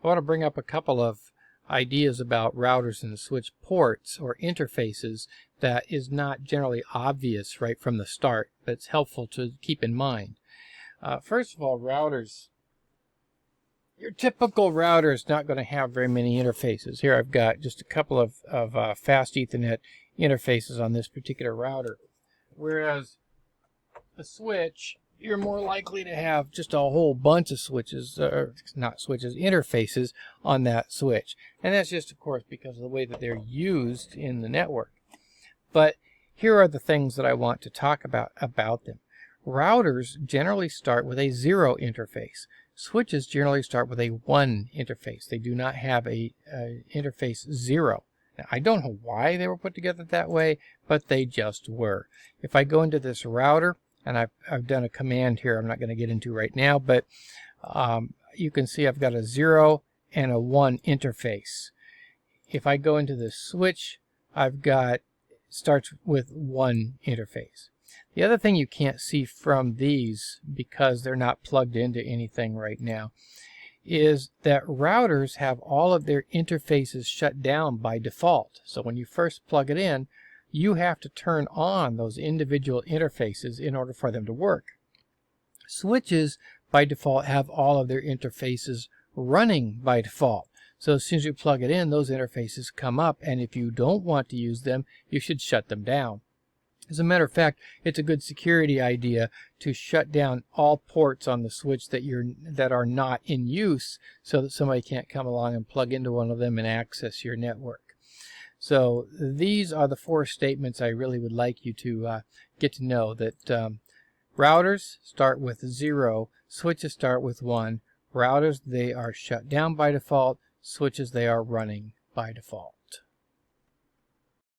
want to bring up a couple of ideas about routers and switch ports or interfaces that is not generally obvious right from the start, but it's helpful to keep in mind. First of all, routers. Your typical router is not going to have very many interfaces. Here I've got just a couple of fast Ethernet interfaces on this particular router. Whereas a switch, you're more likely to have just a whole bunch of switches, or not switches, interfaces on that switch. And that's just, of course, because of the way that they're used in the network. But here are the things that I want to talk about them. Routers generally start with a 0 interface. Switches generally start with a 1 interface. They do not have a interface 0. Now, I don't know why they were put together that way, but they just were. If I go into this router, and I've done a command here I'm not going to get into right now, but you can see I've got a 0 and a 1 interface. If I go into the switch, I've got starts with 1 interface. The other thing you can't see from these, because they're not plugged into anything right now, is that routers have all of their interfaces shut down by default. So when you first plug it in, you have to turn on those individual interfaces in order for them to work. Switches by default have all of their interfaces running by default. So as soon as you plug it in, those interfaces come up, and if you don't want to use them, you should shut them down. As a matter of fact, it's a good security idea to shut down all ports on the switch that are not in use, so that somebody can't come along and plug into one of them and access your network. So these are the 4 statements I really would like you to get to know, that routers start with 0, switches start with 1. Routers, they are shut down by default. Switches, they are running by default.